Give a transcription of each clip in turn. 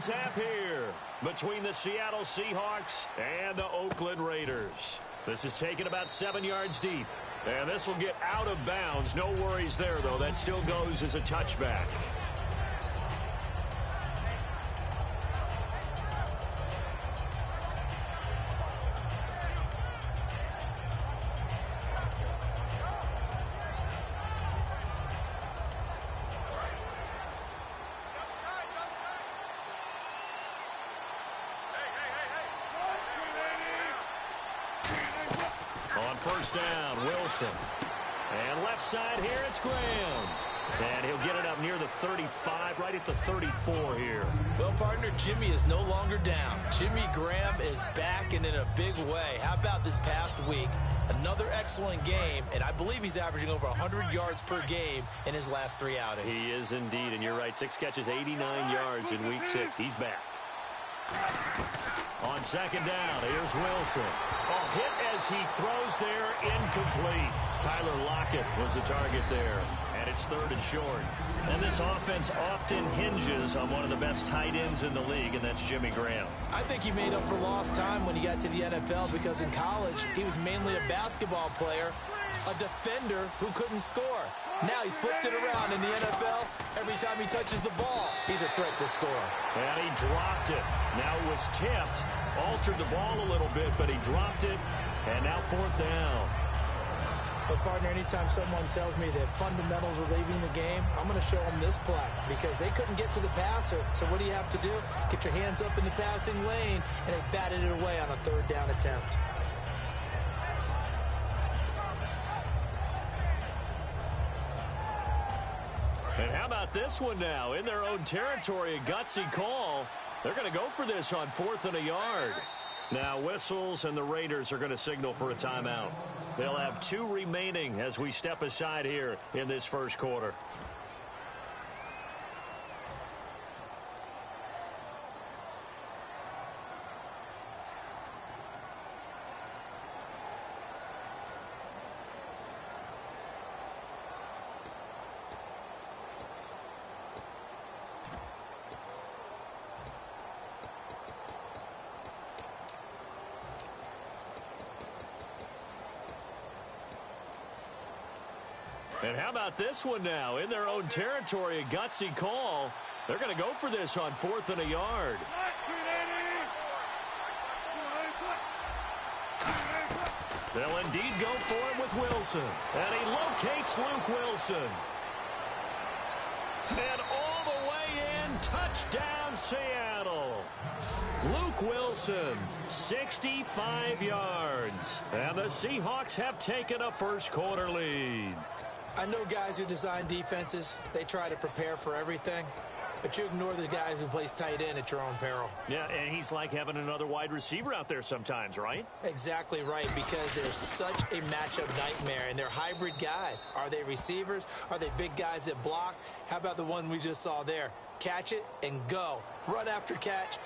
tap here between the Seattle Seahawks and the Oakland Raiders. This is taken about 7 yards deep. And this will get out of bounds. No worries there, though. That still goes as a touchback. On first down, Wilson. And left side here, it's Graham. And he'll get it up near the 35, right at the 34 here. Well, partner, Jimmy is no longer down. Jimmy Graham is back and in a big way. How about this past week? Another excellent game, and I believe he's averaging over 100 yards per game in his last 3 outings. He is indeed, and you're right. 6 catches, 89 yards in week 6. He's back. On second down, here's Wilson. A hit as he throws there, incomplete. Tyler Lockett was the target there, and it's 3rd and short. And this offense often hinges on one of the best tight ends in the league, and that's Jimmy Graham. I think he made up for lost time when he got to the NFL because in college, he was mainly a basketball player, a defender who couldn't score. Now he's flipped it around in the NFL. Every time he touches the ball, he's a threat to score. And he dropped it. Now it was tipped, altered the ball a little bit, but he dropped it, and now 4th down. But, partner, anytime someone tells me that fundamentals are leaving the game, I'm going to show them this play because they couldn't get to the passer. So what do you have to do? Get your hands up in the passing lane, and they batted it away on a 3rd down attempt. And how about this one now? In their own territory, a gutsy call. They're going to go for this on 4th and a yard. Now whistles, and the Raiders are going to signal for a timeout. They'll have 2 remaining as we step aside here in this first quarter. And how about this one now? In their own territory, a gutsy call. They're going to go for this on 4th and a yard. They'll indeed go for it with Wilson. And he locates Luke Wilson. And all the way in, touchdown Seattle. Luke Wilson, 65 yards. And the Seahawks have taken a first quarter lead. I know guys who design defenses, they try to prepare for everything, but you ignore the guy who plays tight end at your own peril. Yeah, and he's like having another wide receiver out there sometimes, right? Exactly right, because they're such a matchup nightmare, and they're hybrid guys. Are they receivers? Are they big guys that block? How about the one we just saw there? Catch it and go. Run after catch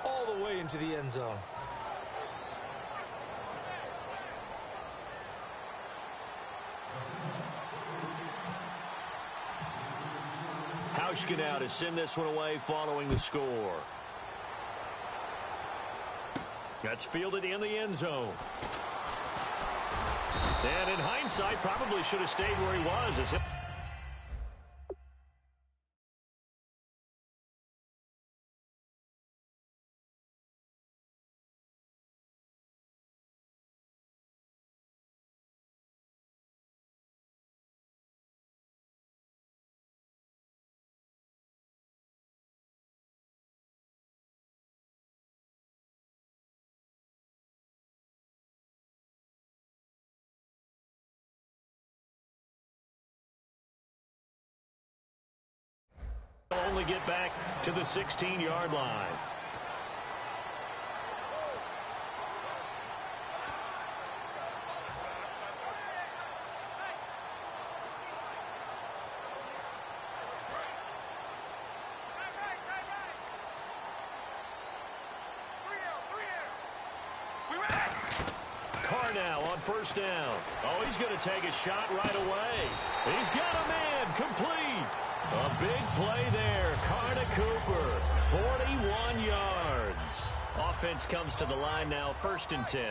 all the way into the end zone. Hauschka now to send this one away following the score. That's fielded in the end zone. And in hindsight, probably should have stayed where he was. Only get back to the 16-yard line. Carr now on first down. Oh, he's going to take a shot right away. He's got a man complete. A big play there. Carr to Cooper. 41 21 yards. Offense comes to the line now, 1st and 10.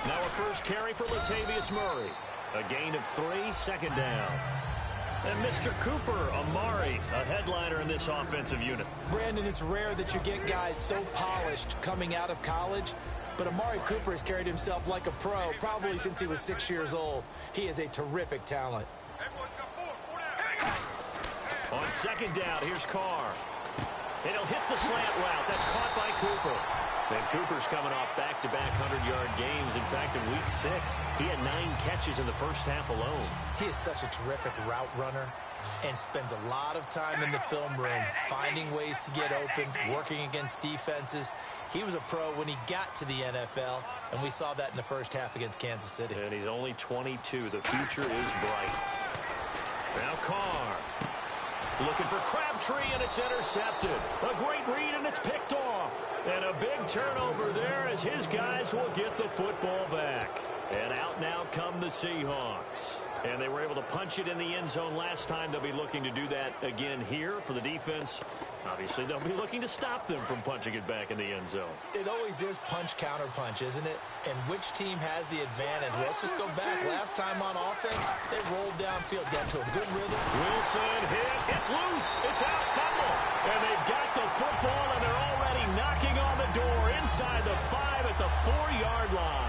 Now a first carry for Latavius Murray. A gain of 3, 2nd down. And Mr. Cooper, Amari, a headliner in this offensive unit. Brandon, it's rare that you get guys so polished coming out of college, but Amari Cooper has carried himself like a pro probably since he was 6 years old. He is a terrific talent. On 2nd down, here's Carr. And he'll hit the slant route. That's caught by Cooper. And Cooper's coming off back-to-back 100-yard games. In fact, in Week 6, he had 9 catches in the first half alone. He is such a terrific route runner and spends a lot of time in the film room finding ways to get open, working against defenses. He was a pro when he got to the NFL, and we saw that in the first half against Kansas City. And he's only 22. The future is bright. Now Carr. Looking for Crabtree, and it's intercepted. A great read, and it's picked off. And a big turnover there as his guys will get the football back. And out now come the Seahawks. And they were able to punch it in the end zone last time. They'll be looking to do that again here for the defense. Obviously, they'll be looking to stop them from punching it back in the end zone. It always is punch-counter-punch, isn't it? And which team has the advantage? Well, let's just go back. Last time on offense, they rolled downfield, got to a good rhythm. Wilson hit. It's loose. It's out. Fumble. And they've got the football, and they're already knocking on the door inside the 5 at the 4-yard line.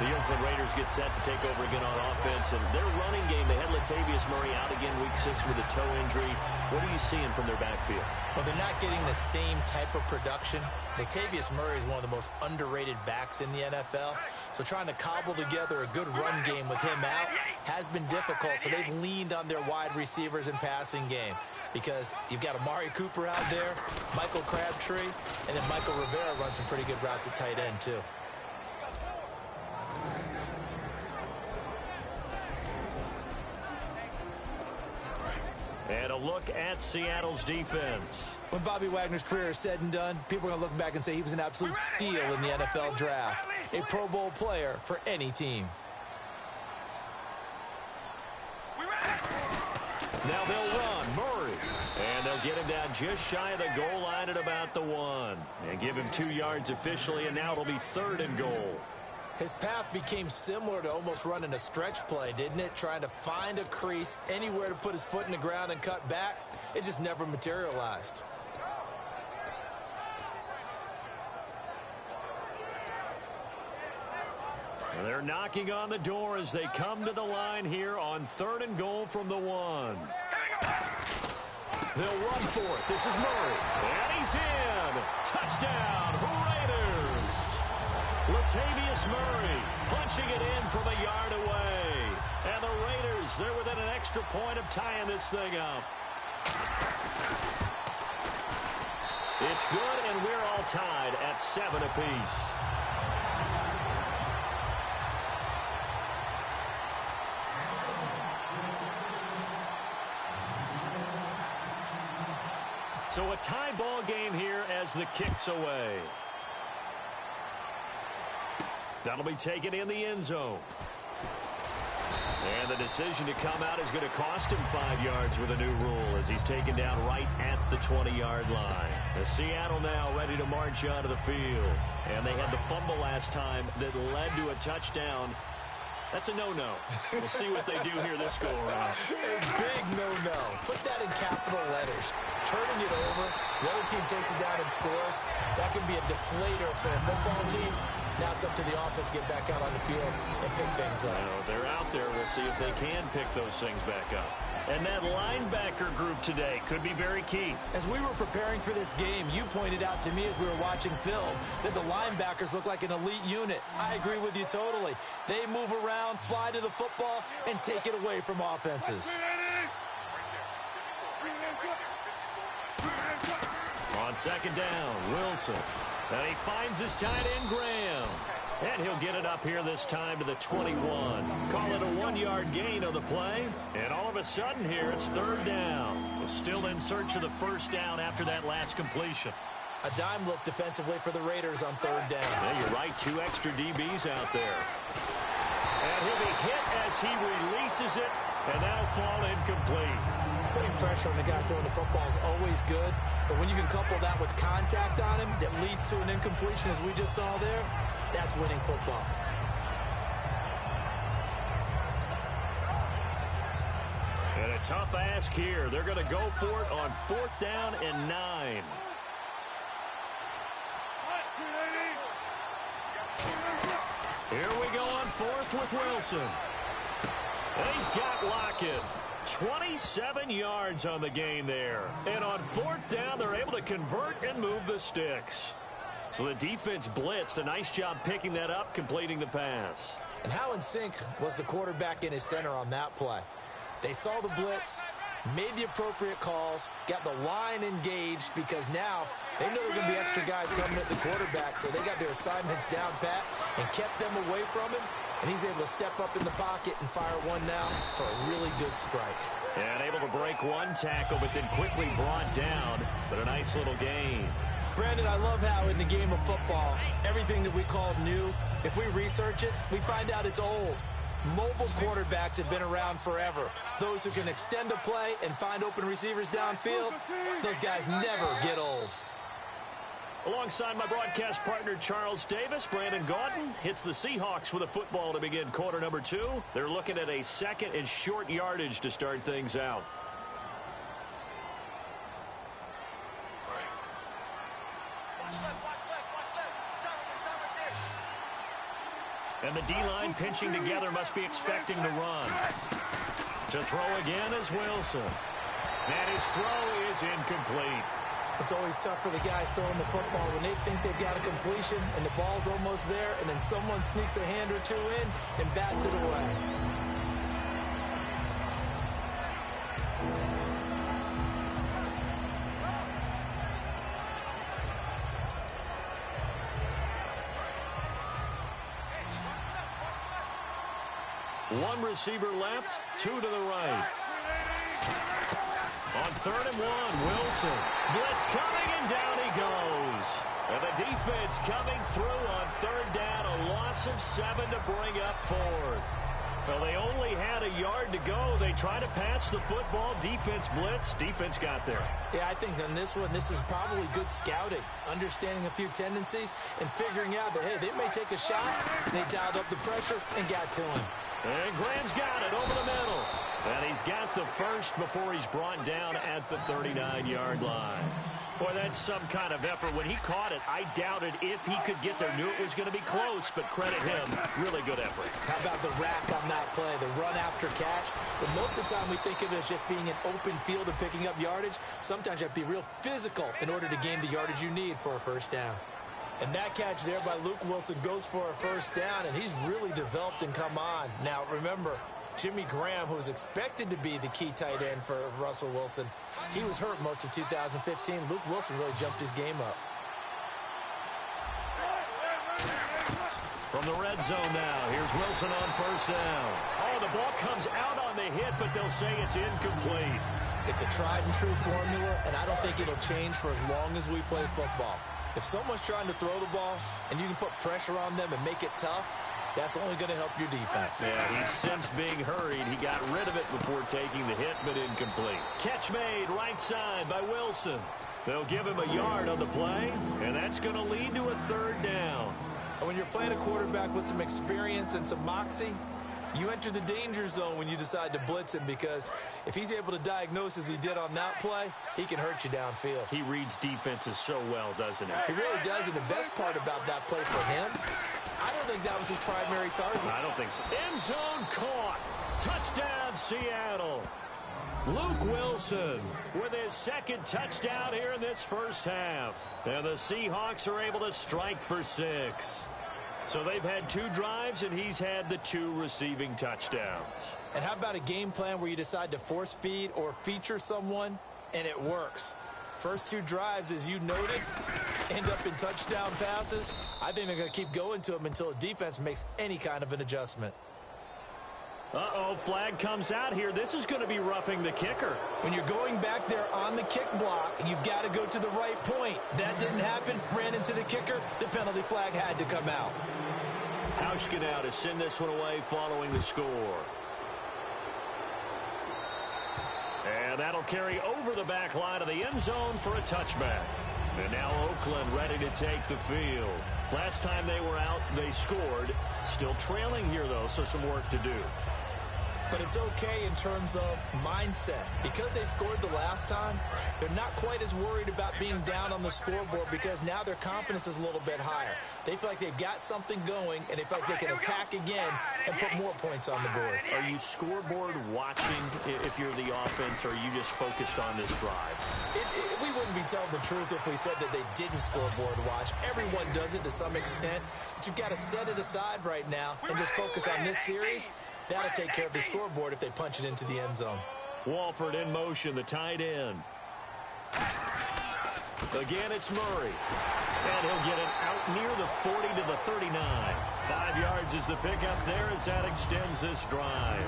The Oakland Raiders get set to take over again on offense, and their running game, they had Latavius Murray out again Week 6 with a toe injury. What are you seeing from their backfield? Well, they're not getting the same type of production. Latavius Murray is one of the most underrated backs in the NFL, so trying to cobble together a good run game with him out has been difficult, so they've leaned on their wide receivers and passing game because you've got Amari Cooper out there, Michael Crabtree, and then Michael Rivera runs some pretty good routes at tight end, too. And a look at Seattle's defense. When Bobby Wagner's career is said and done, people are going to look back and say he was an absolute steal in the NFL draft. A Pro Bowl player for any team. Now they'll run. Murray. And they'll get him down just shy of the goal line at about the 1. And give him 2 yards officially, and now it'll be 3rd and goal. His path became similar to almost running a stretch play, didn't it? Trying to find a crease, anywhere to put his foot in the ground and cut back. It just never materialized. And they're knocking on the door as they come to the line here on 3rd and goal from the 1. They'll run for it. This is Murray. And he's in. Touchdown, Raiders. Latavius Murray punching it in from a yard away. And the Raiders, they're within an extra point of tying this thing up. It's good, and we're all tied at 7 apiece. So a tie ball game here as the kick's away. That'll be taken in the end zone. And the decision to come out is going to cost him 5 yards with a new rule as he's taken down right at the 20-yard line. The Seattle now ready to march onto the field. And they had the fumble last time that led to a touchdown. That's a no-no. We'll see what they do here this go-around. A big no-no. Put that in capital letters. Turning it over, the other team takes it down and scores. That can be a deflator for a football team. Now it's up to the offense to get back out on the field and pick things up. Well, they're out there. We'll see if they can pick those things back up. And that linebacker group today could be very key. As we were preparing for this game, you pointed out to me as we were watching film that the linebackers look like an elite unit. I agree with you totally. They move around, fly to the football, and take it away from offenses. On 2nd down, Wilson. And he finds his tight end, Graham. And he'll get it up here this time to the 21. Call it a 1-yard gain on the play. And all of a sudden here, it's 3rd down. We're still in search of the 1st down after that last completion. A dime look defensively for the Raiders on 3rd down. Yeah, you're right. 2 extra DBs out there. And he'll be hit as he releases it. And that'll fall incomplete. putting pressure on the guy throwing the football is always good, but when you can couple that with contact on him that leads to an incompletion, as we just saw there, that's winning football. And a tough ask here. They're going to go for it on 4th down and 9. Here we go on 4th with Wilson. And he's got Lockett. 27 yards on the game there. And on 4th down, they're able to convert and move the sticks. So the defense blitzed. A nice job picking that up, completing the pass. And how in sync was the quarterback in his center on that play? They saw the blitz, made the appropriate calls, got the line engaged because now they know there are going to be extra guys coming at the quarterback, so they got their assignments down pat and kept them away from him, and he's able to step up in the pocket and fire one now for a really good strike. And able to break one tackle, but then quickly brought down, but a nice little gain. Brandon, I love how in the game of football, everything that we call new, if we research it, we find out it's old. Mobile quarterbacks have been around forever. Those who can extend a play and find open receivers downfield, those guys never get old. Alongside my broadcast partner, Charles Davis, Brandon Gaudin hits the Seahawks with a football to begin quarter number 2. They're looking at a 2nd and short yardage to start things out. And the D-line pinching together must be expecting the run. To throw again is Wilson. And his throw is incomplete. It's always tough for the guys throwing the football when they think they've got a completion and the ball's almost there, and then someone sneaks a hand or two in and bats it away. One receiver left, 2 to the right. On 3rd and 1, Wilson. Blitz coming, and down he goes. And the defense coming through on 3rd down, a loss of 7 to bring up 4th. Well, they only had a yard to go. They tried to pass the football. Defense blitz. Defense got there. Yeah, I think on this one, this is probably good scouting, understanding a few tendencies, and figuring out that, hey, they may take a shot. They dialed up the pressure and got to him. And Graham's got it over the middle. And he's got the first before he's brought down at the 39-yard line. Boy, that's some kind of effort. When he caught it, I doubted if he could get there. Knew it was going to be close, but credit him. Really good effort. How about the rack on that play, the run after catch? But most of the time we think of it as just being an open field and picking up yardage. Sometimes you have to be real physical in order to gain the yardage you need for a first down. And that catch there by Luke Wilson goes for a first down, and he's really developed and come on. Now, remember, Jimmy Graham, who was expected to be the key tight end for Russell Wilson, he was hurt most of 2015. Luke Wilson really jumped his game up. From the red zone now, here's Wilson on first down. Oh, the ball comes out on the hit, but they'll say it's incomplete. It's a tried and true formula, and I don't think it'll change for as long as we play football. If someone's trying to throw the ball and you can put pressure on them and make it tough, that's only going to help your defense. Yeah, he's since being hurried. He got rid of it before taking the hit, but incomplete. Catch made right side by Wilson. They'll give him a yard on the play, and that's going to lead to a 3rd down. And when you're playing a quarterback with some experience and some moxie, you enter the danger zone when you decide to blitz him, because if he's able to diagnose as he did on that play, he can hurt you downfield. He reads defenses so well, doesn't he? He really does, and the best part about that play for him, I don't think that was his primary target. I don't think so. End zone caught. Touchdown, Seattle. Luke Wilson with his 2nd touchdown here in this first half. And the Seahawks are able to strike for 6. So they've had 2 drives, and he's had the 2 receiving touchdowns. And how about a game plan where you decide to force feed or feature someone, and it works? First 2 drives, as you noted, end up in touchdown passes. I think they're going to keep going to them until the defense makes any kind of an adjustment. Uh-oh, flag comes out here. This is going to be roughing the kicker. When you're going back there on the kick block, you've got to go to the right point. That didn't happen. Ran into the kicker. The penalty flag had to come out. Hauschka now to send this one away following the score. And that'll carry over the back line of the end zone for a touchback. And now Oakland ready to take the field. Last time they were out, they scored. Still trailing here, though, so some work to do. But it's okay in terms of mindset. Because they scored the last time, they're not quite as worried about being down on the scoreboard because now their confidence is a little bit higher. They feel like they've got something going, and they feel like they can attack again and put more points on the board. Are you scoreboard watching if you're the offense, or are you just focused on this drive? We wouldn't be telling the truth if we said that they didn't scoreboard watch. Everyone does it to some extent, but you've got to set it aside right now and just focus on this series. That'll take care of the scoreboard if they punch it into the end zone. Walford in motion, the tight end. Again, it's Murray. And he'll get it out near the 40 to the 39. 5 yards is the pickup there as that extends this drive.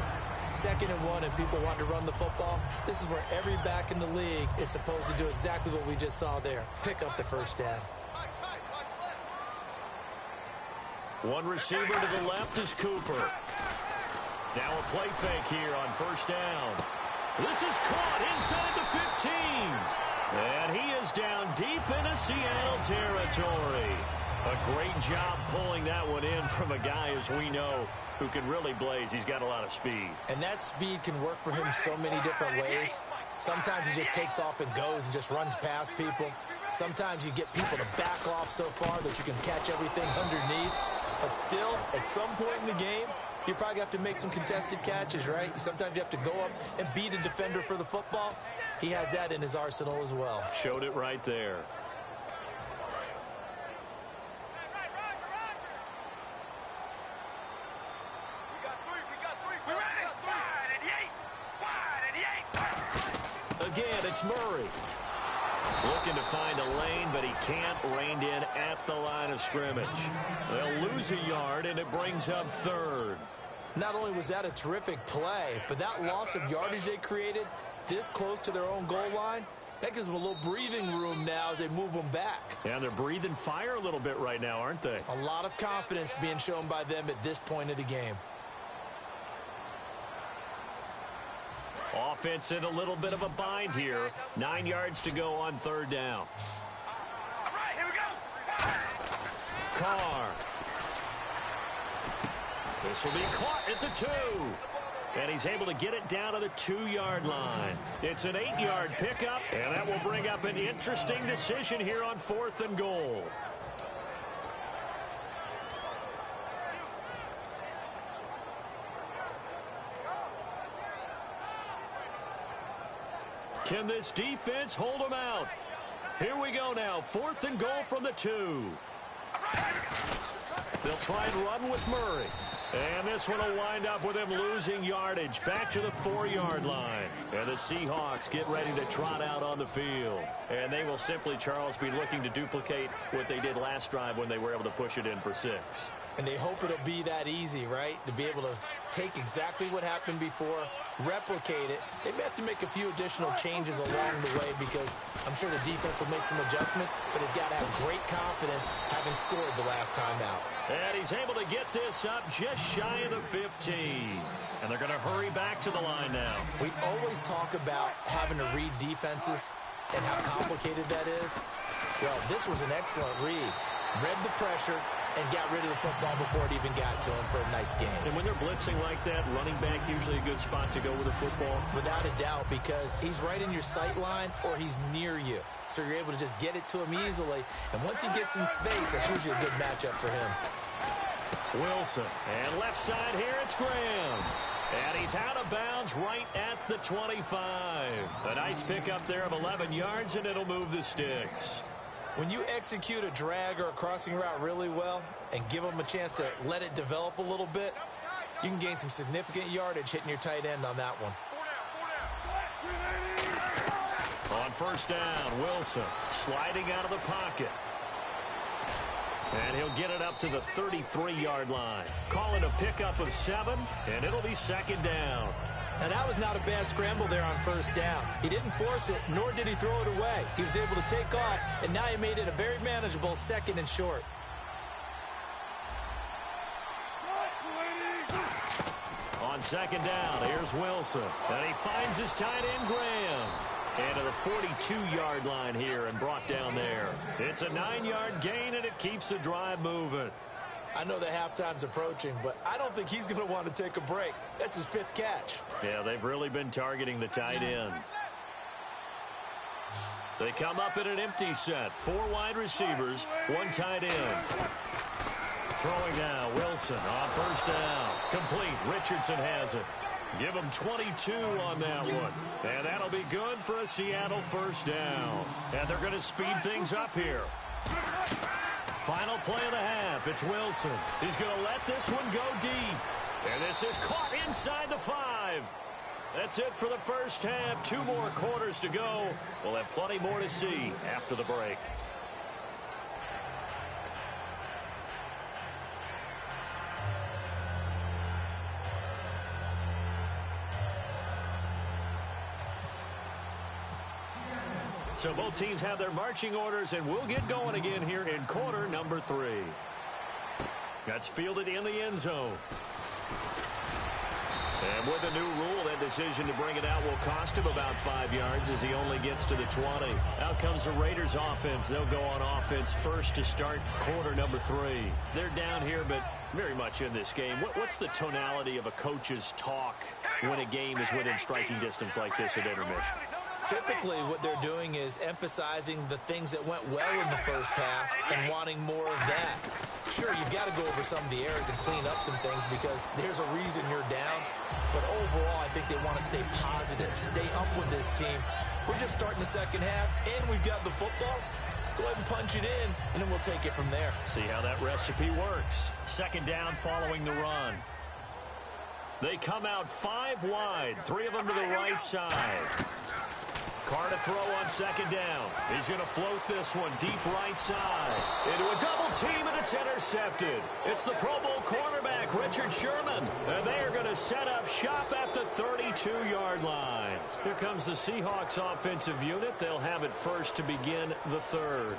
2nd and 1, and people want to run the football. This is where every back in the league is supposed to do exactly what we just saw there. Pick up the first down. One receiver to the left is Cooper. Now a play fake here on first down. This is caught inside the 15. And he is down deep into Seattle territory. A great job pulling that one in from a guy, as we know, who can really blaze. He's got a lot of speed. And that speed can work for him so many different ways. Sometimes he just takes off and goes and just runs past people. Sometimes you get people to back off so far that you can catch everything underneath. But still, at some point in the game, you probably have to make some contested catches, right? Sometimes you have to go up and beat a defender for the football. He has that in his arsenal as well. Showed it right there. Again, it's Murray. Looking to find a lane, but he can't. Reined in at the line of scrimmage. They'll lose a yard, and it brings up 3rd. Not only was that a terrific play, but that loss of yardage they created this close to their own goal line, that gives them a little breathing room now as they move them back. Yeah, they're breathing fire a little bit right now, aren't they? A lot of confidence being shown by them at this point of the game. Offense in a little bit of a bind here. 9 yards to go on 3rd down. All right, here we go. Carr. This will be caught at the 2. And he's able to get it down to the 2-yard line. It's an 8-yard pickup, and that will bring up an interesting decision here on 4th and goal. Can this defense hold them out? Here we go now. 4th and goal from the 2. They'll try and run with Murray. And this one will wind up with him losing yardage back to the 4-yard line. And the Seahawks get ready to trot out on the field. And they will simply, Charles, be looking to duplicate what they did last drive when they were able to push it in for 6. And they hope it'll be that easy, right? To be able to take exactly what happened before, replicate it. They may have to make a few additional changes along the way because I'm sure the defense will make some adjustments, but they've got to have great confidence having scored the last time out. And he's able to get this up just shy of the 15. And they're going to hurry back to the line now. We always talk about having to read defenses and how complicated that is. Well, this was an excellent read. Read the pressure and got rid of the football before it even got to him for a nice game. And when they're blitzing like that, running back usually a good spot to go with the football? Without a doubt, because he's right in your sight line or he's near you. So you're able to just get it to him easily. And once he gets in space, that's usually a good matchup for him. Wilson. And left side here, it's Graham. And he's out of bounds right at the 25. A nice pickup there of 11 yards, and it'll move the sticks. When you execute a drag or a crossing route really well and give them a chance to let it develop a little bit, you can gain some significant yardage hitting your tight end on that one. On first down, Wilson sliding out of the pocket. And he'll get it up to the 33-yard line. Call it a pickup of 7, and it'll be 2nd down. Now, that was not a bad scramble there on first down. He didn't force it, nor did he throw it away. He was able to take off, and now he made it a very manageable 2nd and short. second down. Here's Wilson. And he finds his tight end, Graham. And to the 42-yard line here and brought down there. It's a 9-yard gain, and it keeps the drive moving. I know the halftime's approaching, but I don't think he's going to want to take a break. That's his 5th catch. Yeah, they've really been targeting the tight end. They come up in an empty set. 4 wide receivers, 1 tight end. Throwing now, Wilson on first down. Complete. Richardson has it. Give him 22 on that one. And that'll be good for a Seattle first down. And they're going to speed things up here. Final play of the half. It's Wilson. He's going to let this one go deep. And this is caught inside the 5. That's it for the first half. 2 more quarters to go. We'll have plenty more to see after the break. So both teams have their marching orders, and we'll get going again here in quarter number 3. That's fielded in the end zone. And with the new rule, that decision to bring it out will cost him about 5 yards as he only gets to the 20. Out comes the Raiders offense. They'll go on offense first to start quarter number 3. They're down here, but very much in this game. What's the tonality of a coach's talk when a game is within striking distance like this at intermission? Typically, what they're doing is emphasizing the things that went well in the first half and wanting more of that. Sure, you've got to go over some of the errors and clean up some things because there's a reason you're down. But overall, I think they want to stay positive, stay up with this team. We're just starting the second half, and we've got the football. Let's go ahead and punch it in, and then we'll take it from there. See how that recipe works. Second down following the run. They come out 5 wide, 3 of them to the right side. Carr to throw on second down. He's going to float this one deep right side. Into a double team, and it's intercepted. It's the Pro Bowl cornerback, Richard Sherman. And they are going to set up shop at the 32-yard line. Here comes the Seahawks offensive unit. They'll have it first to begin the 3rd.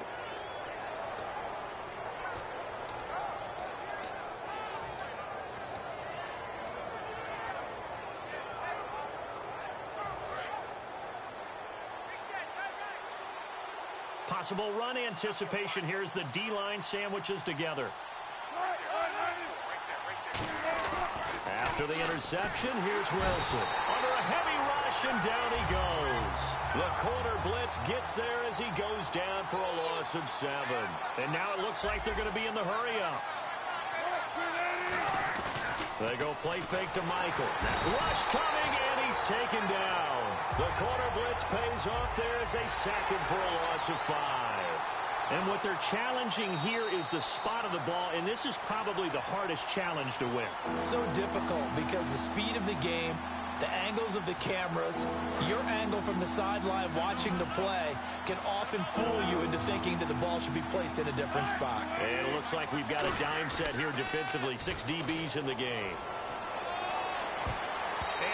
Possible run anticipation here as the D-line sandwiches together. After the interception, here's Wilson. Under a heavy rush, and down he goes. The corner blitz gets there as he goes down for a loss of 7. And now it looks like they're going to be in the hurry-up. They go play fake to Michael. Rush coming, and he's taken down. The corner blitz pays off there as they sack him for a loss of 5. And what they're challenging here is the spot of the ball, and this is probably the hardest challenge to win. So difficult because the speed of the game, the angles of the cameras, your angle from the sideline watching the play can often fool you into thinking that the ball should be placed in a different spot. And it looks like we've got a dime set here defensively. 6 DBs in the game.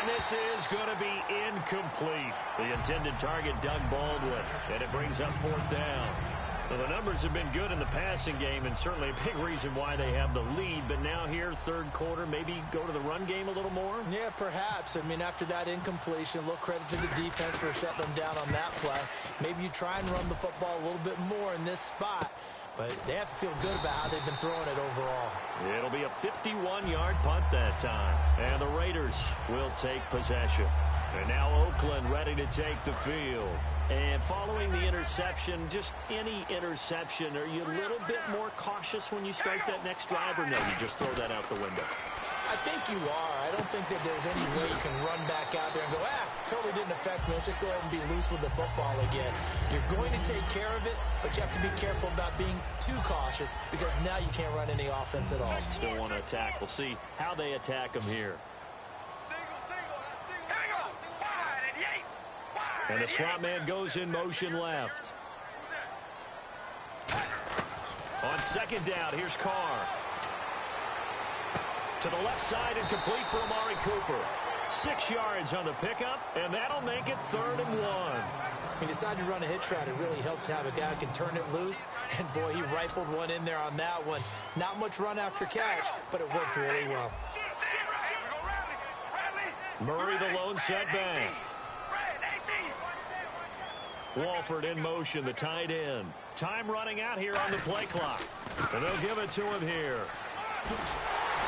And this is going to be incomplete. The intended target, Doug Baldwin. And it brings up 4th down. Well, the numbers have been good in the passing game, and certainly a big reason why they have the lead. But now here, 3rd quarter, maybe go to the run game a little more? Yeah, perhaps. I mean, after that incompletion, a little credit to the defense for shutting them down on that play. Maybe you try and run the football a little bit more in this spot. But they have to feel good about how they've been throwing it overall. It'll be a 51-yard punt that time. And the Raiders will take possession. And now Oakland ready to take the field. And following the interception, just any interception, are you a little bit more cautious when you start that next drive, or no, you just throw that out the window? I think you are. I don't think that there's any way you can run back out there and go, totally didn't affect me. Let's just go ahead and be loose with the football again. You're going to take care of it, but you have to be careful about being too cautious because now you can't run any offense at all. Still want to attack. We'll see how they attack them here. And the slot man goes in motion left. On second down, here's Carr. To the left side and complete for Amari Cooper. 6 yards on the pickup, and that'll make it 3rd and 1. He decided to run a hitch route. It really helps to have a guy who can turn it loose. And, boy, he rifled one in there on that one. Not much run after catch, but it worked really well. Murray the lone setback. Walford in motion, the tight end. Time running out here on the play clock. And they'll give it to him here.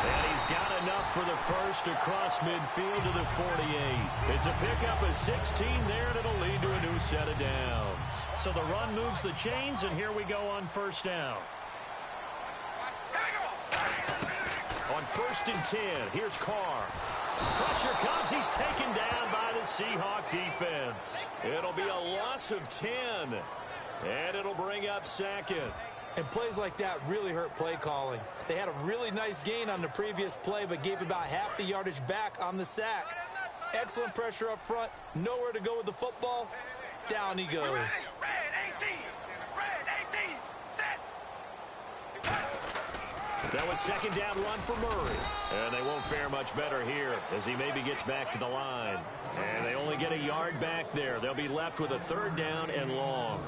And he's got enough for the first across midfield to the 48. It's a pickup of 16 there, and it'll lead to a new set of downs. So the run moves the chains, and here we go on first down. On 1st and 10, here's Carr. Pressure comes. He's taken down by the Seahawk defense. It'll be a loss of 10, and it'll bring up second. And plays like that really hurt play calling. They had a really nice gain on the previous play, but gave about half the yardage back on the sack. Excellent pressure up front. Nowhere to go with the football. Down he goes. That was second down run for Murray. And they won't fare much better here as he maybe gets back to the line. And they only get a yard back there. They'll be left with a 3rd down and long.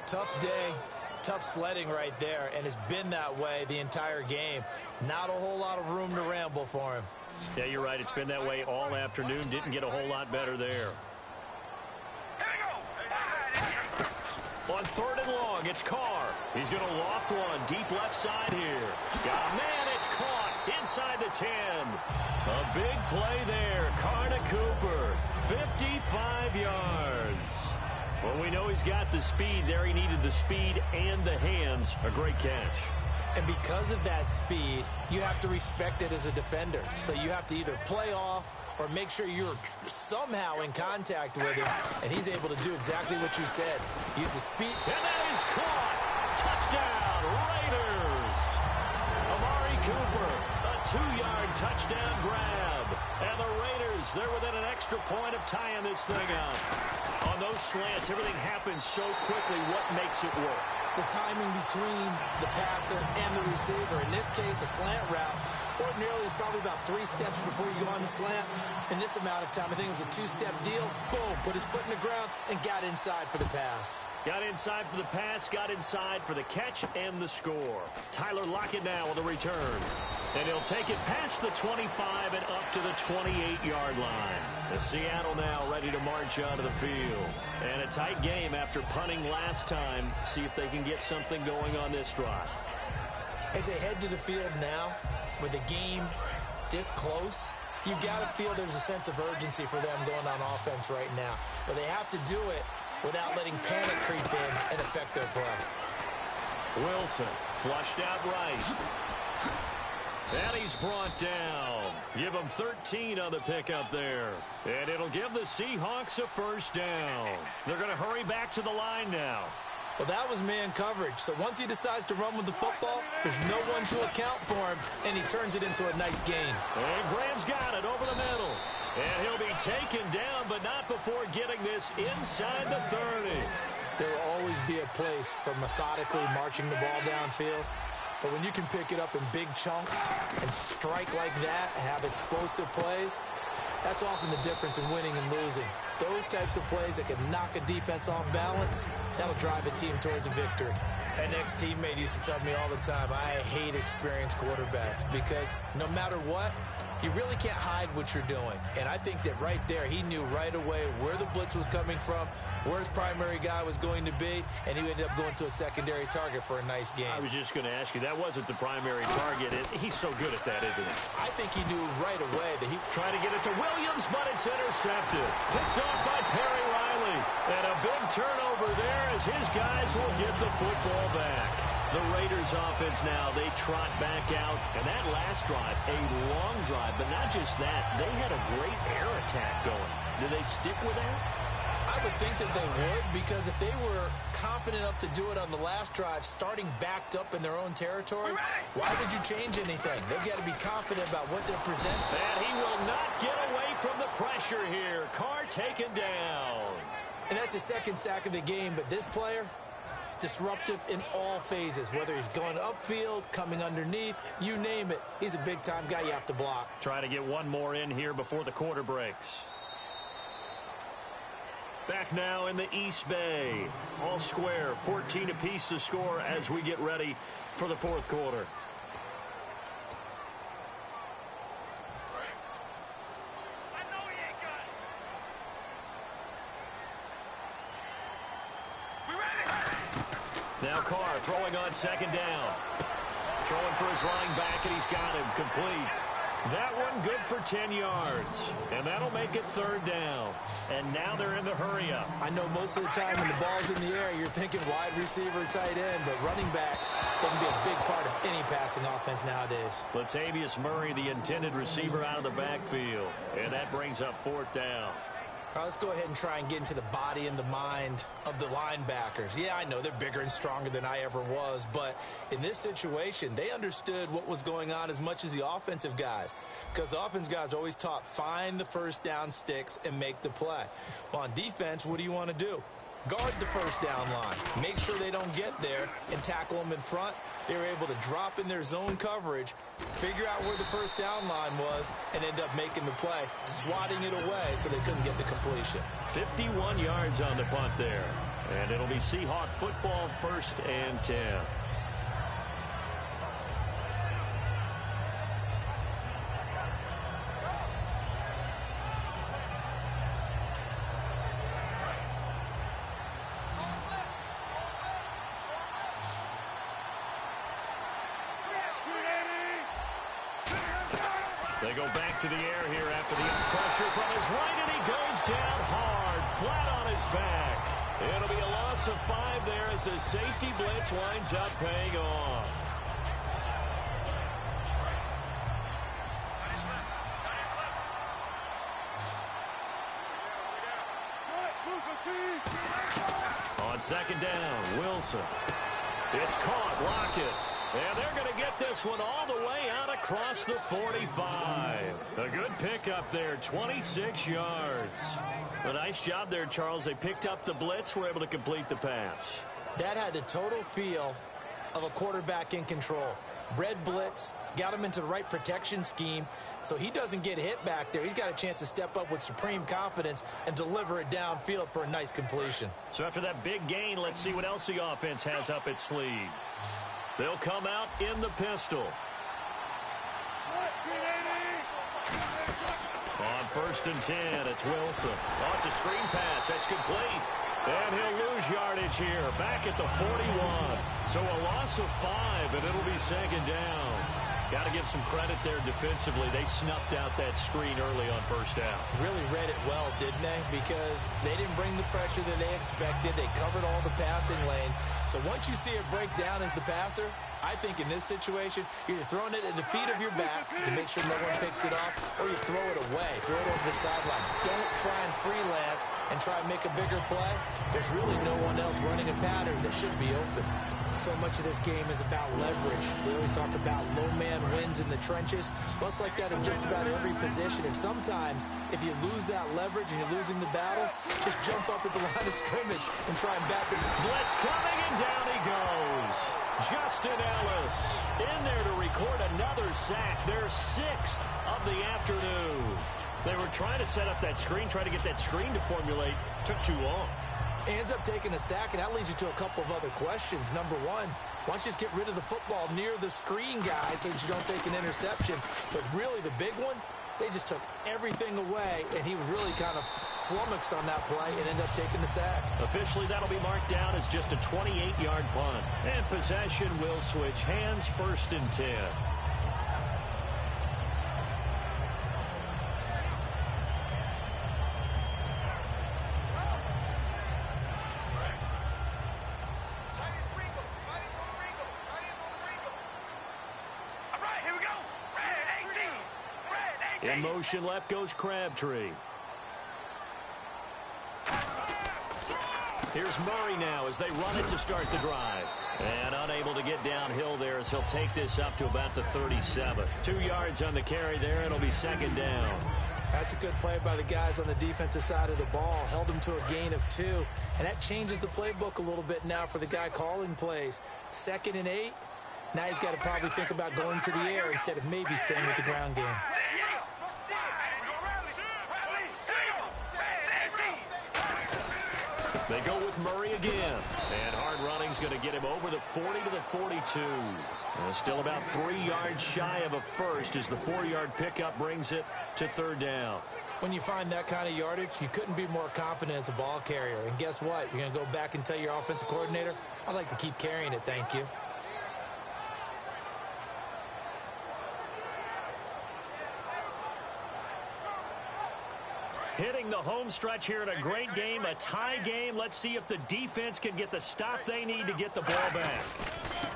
Tough day. Tough sledding right there, and it's been that way the entire game. Not a whole lot of room to ramble for him. Yeah, you're right. It's been that way all afternoon. Didn't get a whole lot better there. On 3rd and long, it's Carr. He's going to loft one deep left side here. Got a man. It's caught inside the 10. A big play there. Carr to Cooper. 55 yards. Well, we know he's got the speed there. He needed the speed and the hands. A great catch. And because of that speed, you have to respect it as a defender. So you have to either play off or make sure you're somehow in contact with him. And he's able to do exactly what you said. Use the speed. And that is caught. Touchdown, Raiders. Amari Cooper, a 2-yard touchdown grab. And the Raiders, they're within an extra point of tying this thing up. On those slants, everything happens so quickly. What makes it work? The timing between the passer and the receiver. In this case, a slant route. Ordinarily, it's probably about 3 steps before you go on the slant. In this amount of time, I think it was a 2-step deal. Boom, put his foot in the ground and got inside for the pass. Got inside for the pass, got inside for the catch and the score. Tyler Lockett now with a return. And he'll take it past the 25 and up to the 28-yard line. The Seattle now ready to march out of the field. And a tight game after punting last time. See if they can get something going on this drive. As they head to the field now, with the game this close, you got to feel there's a sense of urgency for them going on offense right now. But they have to do it without letting panic creep in and affect their play. Wilson flushed out right. And he's brought down. Give him 13 on the pickup there. And it'll give the Seahawks a 1st down. They're going to hurry back to the line now. Well, that was man coverage. So once he decides to run with the football, there's no one to account for him, and he turns it into a nice gain. And Graham's got it over the middle. And he'll be taken down, but not before getting this inside the 30. There will always be a place for methodically marching the ball downfield. But when you can pick it up in big chunks and strike like that, have explosive plays, that's often the difference in winning and losing. Those types of plays that can knock a defense off balance, that'll drive a team towards a victory. An ex-teammate used to tell me all the time, I hate experienced quarterbacks because no matter what, you really can't hide what you're doing. And I think that right there, he knew right away where the blitz was coming from, where his primary guy was going to be, and he ended up going to a secondary target for a nice game. I was just going to ask you, that wasn't the primary target. He's so good at that, isn't he? I think he knew right away that he tried to get it to Williams, but it's intercepted. Picked off by Perry Riley. And a big turnover there as his guys will get the football back. The Raiders offense now, they trot back out. And that last drive, a long drive, but not just that. They had a great air attack going. Do they stick with that? I would think that they would, because if they were confident enough to do it on the last drive, starting backed up in their own territory, why would you change anything? They've got to be confident about what they're presenting. And he will not get away from the pressure here. Carr taken down. And that's the 2nd sack of the game, but this player, disruptive in all phases, whether he's going upfield, coming underneath, you name it. He's a big-time guy you have to block. Try to get one more in here before the quarter breaks. Back now in the East Bay. All square, 14 apiece to score as we get ready for the 4th quarter. Now Carr throwing on second down. Throwing for his running back, and he's got him complete. That one good for 10 yards. And that'll make it third down. And now they're in the hurry-up. I know most of the time when the ball's in the air, you're thinking wide receiver, tight end, but running backs, they can be a big part of any passing offense nowadays. Latavius Murray, the intended receiver, out of the backfield. And that brings up fourth down. All right, let's go ahead and try and get into the body and the mind of the linebackers. Yeah, I know they're bigger and stronger than I ever was, but in this situation, they understood what was going on as much as the offensive guys, because the offensive guys are always taught, find the first down sticks and make the play. Well, on defense, what do you want to do? Guard the first down line. Make sure they don't get there and tackle them in front. They were able to drop in their zone coverage, figure out where the first down line was, and end up making the play, swatting it away so they couldn't get the completion. 51 yards on the punt there. And it'll be Seahawk football, 1st and 10. They go back to the air here after the pressure from his right, and he goes down hard, flat on his back. It'll be a loss of 5 there as the safety blitz winds up paying off. On second down, Wilson. It's caught, Lockett. And they're going to get this one all the way out across the 45. A good pickup there, 26 yards. A nice job there, Charles. They picked up the blitz, were able to complete the pass. That had the total feel of a quarterback in control. Red blitz, got him into the right protection scheme, so he doesn't get hit back there. He's got a chance to step up with supreme confidence and deliver it downfield for a nice completion. So after that big gain, let's see what else the offense has up its sleeve. They'll come out in the pistol. On 1st and 10, it's Wilson. Oh, it's a screen pass. That's complete. And he'll lose yardage here, back at the 41. So a loss of 5, and it'll be second down. Got to give some credit there defensively. They snuffed out that screen early on 1st down. Really read it well, didn't they? Because they didn't bring the pressure that they expected. They covered all the passing lanes. So once you see it break down as the passer, I think in this situation, you're either throwing it at the feet of your back to make sure no one picks it up, or you throw it away, throw it over the sidelines. Don't try and freelance and try and make a bigger play. There's really no one else running a pattern that should be open. So much of this game is about leverage. We always talk about low man wins in the trenches. Well, it's like that in just about every position. And sometimes, if you lose that leverage and you're losing the battle, just jump up at the line of scrimmage and try and back it. Blitz coming, and down he goes. Justin Ellis in there to record another sack. Their 6th of the afternoon. They were trying to set up that screen, trying to get that screen to formulate. Took too long. Ends up taking a sack, and that leads you to a couple of other questions. Number one, why don't you just get rid of the football near the screen guy so that you don't take an interception? But really the big one, they just took everything away, and he was really kind of flummoxed on that play and ended up taking the sack. Officially, that'll be marked down as just a 28-yard punt. And possession will switch hands, 1st and 10. In motion left goes Crabtree. Here's Murray now as they run it to start the drive. And unable to get downhill there as he'll take this up to about the 37. 2 yards on the carry there. It'll be second down. That's a good play by the guys on the defensive side of the ball. Held them to a gain of 2. And that changes the playbook a little bit now for the guy calling plays. 2nd and 8. Now he's got to probably think about going to the air instead of maybe staying with the ground game. They go with Murray again. And hard running's going to get him over the 40 to the 42. Still about 3 yards shy of a first as the 4-yard pickup brings it to 3rd down. When you find that kind of yardage, you couldn't be more confident as a ball carrier. And guess what? You're going to go back and tell your offensive coordinator, I'd like to keep carrying it, thank you. Hitting the home stretch here in a great game, a tie game. Let's see if the defense can get the stop they need to get the ball back.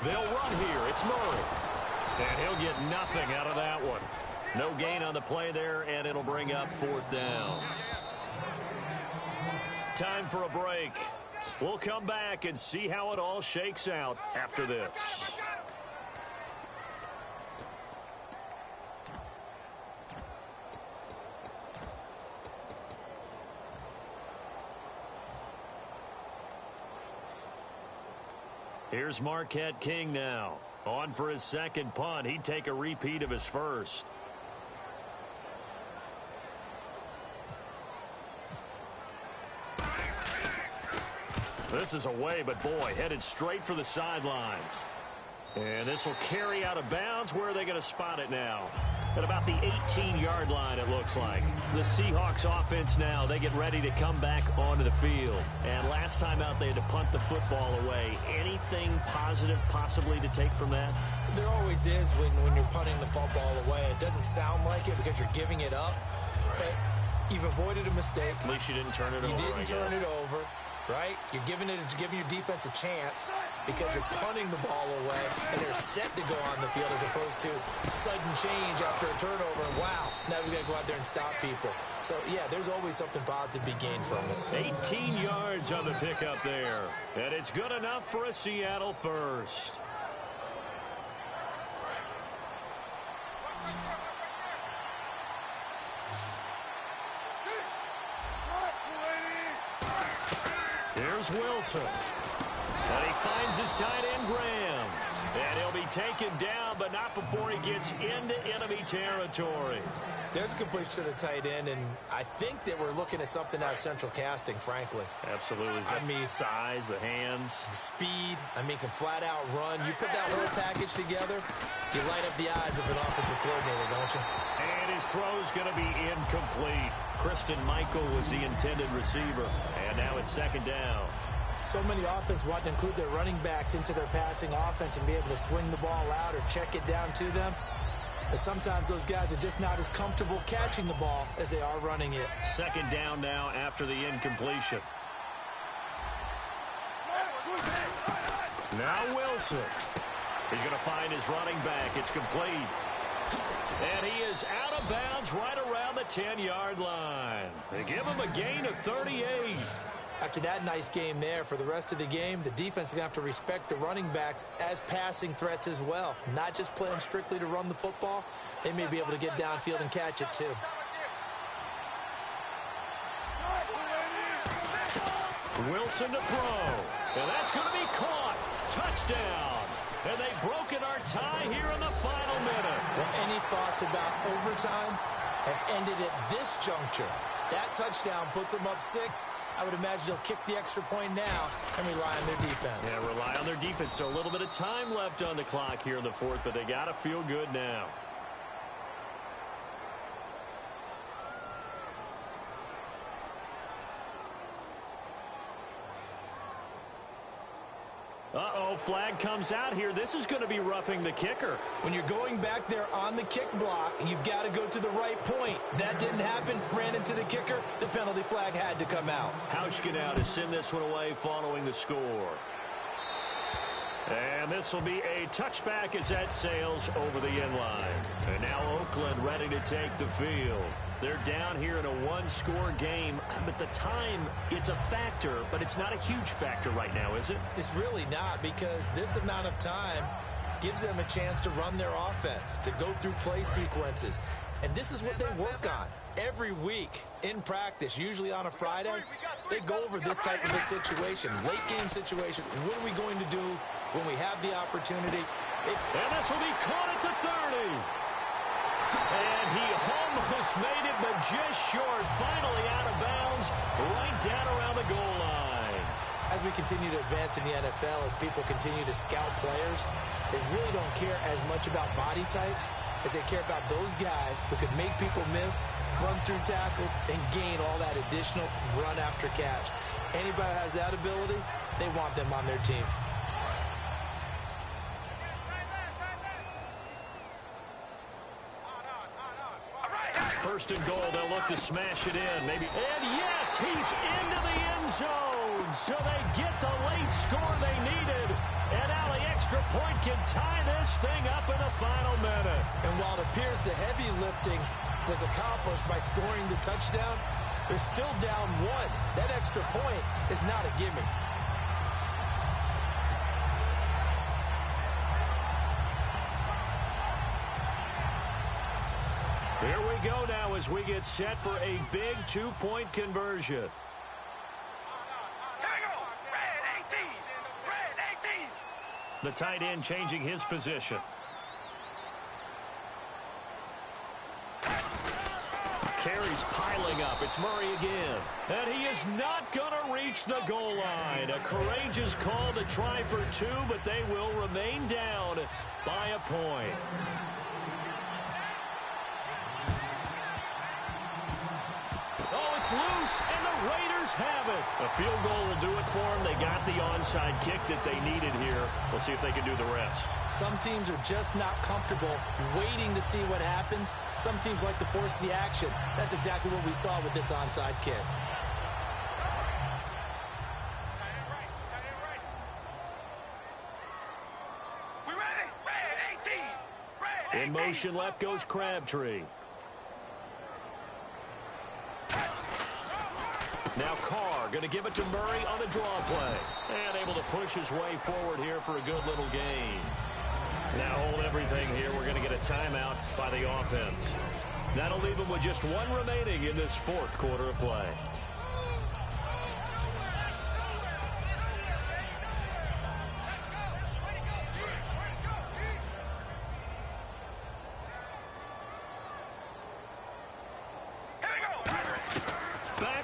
They'll run here. It's Murray. And he'll get nothing out of that one. No gain on the play there, and it'll bring up 4th down. Time for a break. We'll come back and see how it all shakes out after this. Here's Marquette King now. On for his second punt. He'd take a repeat of his first. This is away, but boy, headed straight for the sidelines. And this will carry out of bounds. Where are they going to spot it now? At about the 18-yard line, it looks like. The Seahawks offense now, they get ready to come back onto the field. And last time out, they had to punt the football away. Anything positive possibly to take from that? There always is when you're punting the football away. It doesn't sound like it because you're giving it up. But you've avoided a mistake. At least you didn't turn it over. You didn't turn it over. Right? You're giving your defense a chance because you're punting the ball away and they're set to go on the field as opposed to sudden change after a turnover. And wow, now we've got to go out there and stop people. So, yeah, there's always something positive to be gained from it. 18 yards on the pickup there. And it's good enough for a Seattle first. Here's Wilson. And he finds his tight end, Graham. And he'll be taken down, but not before he gets into enemy territory. There's a completion to the tight end, and I think that we're looking at something out of central casting, frankly. Absolutely. I mean, size, the hands. The speed. I mean, can flat out run. You put that whole package together, you light up the eyes of an offensive coordinator, don't you? And his throw's going to be incomplete. Kristen Michael was the intended receiver. And now it's 2nd down. So many offenses want to include their running backs into their passing offense and be able to swing the ball out or check it down to them. But sometimes those guys are just not as comfortable catching the ball as they are running it. 2nd down now after the incompletion. Now Wilson. He's going to find his running back. It's complete. And he is out of bounds right around the 10-yard line. They give him a gain of 38. After that nice game there, for the rest of the game, the defense is going to have to respect the running backs as passing threats as well. Not just play them strictly to run the football. They may be able to get downfield and catch it too. Wilson to throw. And that's going to be caught. Touchdown. And they've broken our tie here in the final minute. Well, any thoughts about overtime have ended at this juncture. That touchdown puts them up 6. I would imagine they'll kick the extra point now and rely on their defense. Yeah, rely on their defense. So a little bit of time left on the clock here in the 4th, but they got to feel good now. Uh-oh, flag comes out here. This is going to be roughing the kicker. When you're going back there on the kick block, you've got to go to the right point. That didn't happen. Ran into the kicker. The penalty flag had to come out. Hauschka now to send this one away following the score. And this will be a touchback as that sails over the end line. And now Oakland ready to take the field. They're down here in a one-score game, but the time, it's a factor, but it's not a huge factor right now, is it? It's really not, because this amount of time gives them a chance to run their offense, to go through play sequences. And this is what they work on every week in practice, usually on a Friday. They go over this type of a situation, late-game situation. What are we going to do when we have the opportunity? And this will be caught at the 30. And he almost made it, but just short. Finally out of bounds, right down around the goal line. As we continue to advance in the NFL, as people continue to scout players, they really don't care as much about body types is they care about those guys who can make people miss, run through tackles, and gain all that additional run after catch. Anybody who has that ability, they want them on their team. First and goal, they'll look to smash it in. Maybe. And yes, he's into the end zone. So they get the late score they needed. And now the extra point can tie this thing up in the final minute. And while it appears the heavy lifting was accomplished by scoring the touchdown, they're still down one. That extra point is not a gimme. Here we go now as we get set for a big two-point conversion. Here we go. Red 18. Red 18. The tight end changing his position. Carries piling up. It's Murray again. And he is not going to reach the goal line. A courageous call to try for two, but they will remain down by a point. Oh, it's loose, and the Raiders have it. A field goal will do it for them. They got the onside kick that they needed here. We'll see if they can do the rest. Some teams are just not comfortable waiting to see what happens. Some teams like to force the action. That's exactly what we saw with this onside kick. We ready? Red 18. Red 18. In motion, left goes Crabtree. Now Carr going to give it to Murray on a draw play. And able to push his way forward here for a good little gain. Now hold everything here. We're going to get a timeout by the offense. That'll leave them with just one remaining in this fourth quarter of play.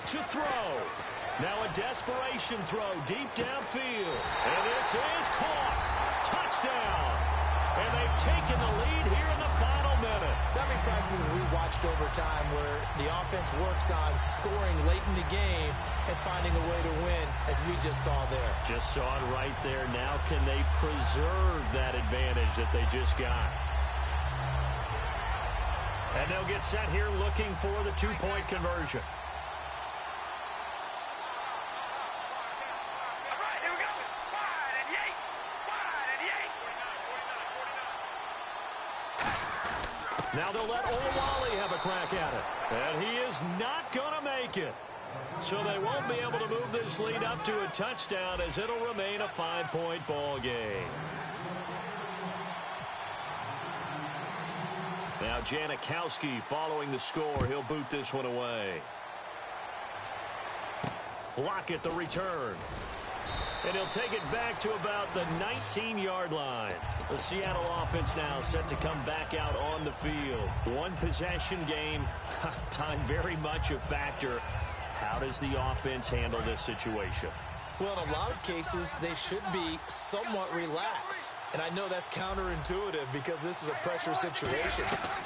To throw. Now a desperation throw deep downfield. And this is caught. Touchdown. And they've taken the lead here in the final minute. So many practices we watched over time where the offense works on scoring late in the game and finding a way to win, as we just saw there. Just saw it right there. Now can they preserve that advantage that they just got? And they'll get set here looking for the two-point conversion. Now they'll let Olawale have a crack at it. And he is not going to make it. So they won't be able to move this lead up to a touchdown as it'll remain a 5-point ball game. Now Janikowski following the score. He'll boot this one away. Lockett the return. And he'll take it back to about the 19-yard line. The Seattle offense now set to come back out on the field. One possession game. Time very much a factor. How does the offense handle this situation? Well, in a lot of cases, they should be somewhat relaxed. And I know that's counterintuitive because this is a pressure situation.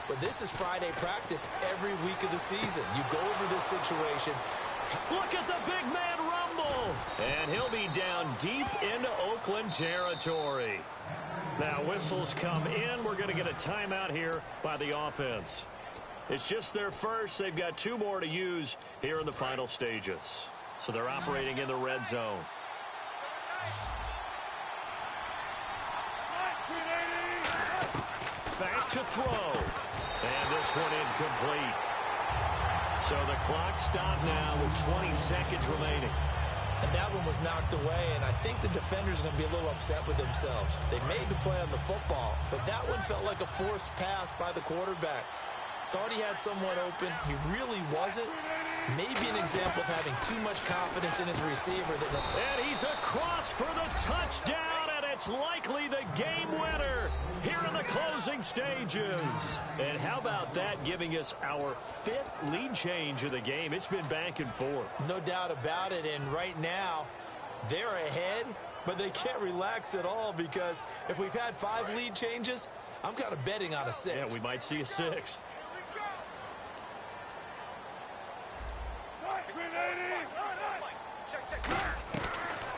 But this is Friday practice every week of the season. You go over this situation. Look at the big man rumble. And he'll be down deep into Oakland territory. Now whistles come in. We're going to get a timeout here by the offense. It's just their first. They've got two more to use here in the final stages. So they're operating in the red zone. Back to throw. And this one incomplete. So the clock stopped now with 20 seconds remaining. And that one was knocked away, and I think the defenders are going to be a little upset with themselves. They made the play on the football, but that one felt like a forced pass by the quarterback. Thought he had someone open. He really wasn't. Maybe an example of having too much confidence in his receiver. And he's across for the touchdown, and it's likely the game winner here in the closing stages. And how about that giving us our fifth lead change of the game? It's been back and forth. No doubt about it, and right now they're ahead, but they can't relax at all because if we've had 5 lead changes, I'm kind of betting on a 6. Yeah, we might see a 6th.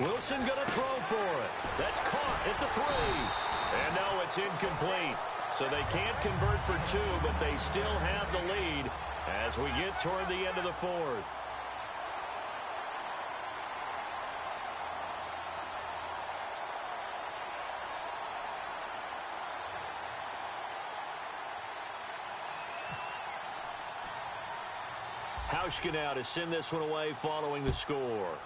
Wilson going to throw for it. That's caught at the 3. And no, it's incomplete. So they can't convert for 2, but they still have the lead as we get toward the end of the 4th. Hauschka now to send this one away following the score.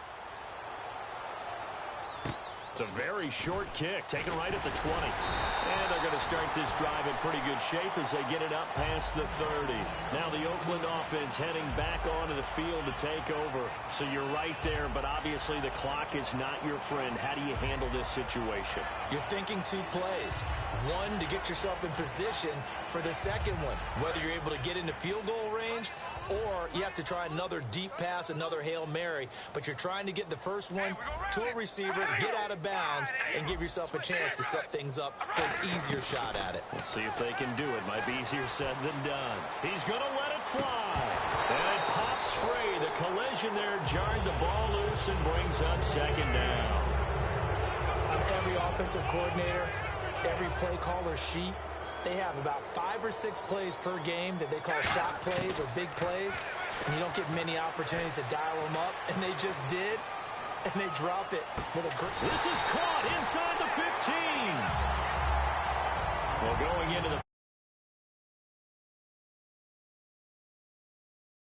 It's a very short kick, taken right at the 20. And they're going to start this drive in pretty good shape as they get it up past the 30. Now the Oakland offense heading back onto the field to take over. So you're right there, but obviously the clock is not your friend. How do you handle this situation? You're thinking 2 plays. One, to get yourself in position for the second one, whether you're able to get into field goal range or you have to try another deep pass, another Hail Mary. But you're trying to get the first one to a receiver, get out of bounds, and give yourself a chance to set things up for an easier shot at it. Let's see if they can do it. Might be easier said than done. He's going to let it fly. And it pops free. The collision there jarred the ball loose and brings up second down. On every offensive coordinator, every play caller sheet, they have about 5 or 6 plays per game that they call shot plays or big plays, and you don't get many opportunities to dial them up, and they just did, and they drop it with a grip. This is caught inside the 15. Well, going into the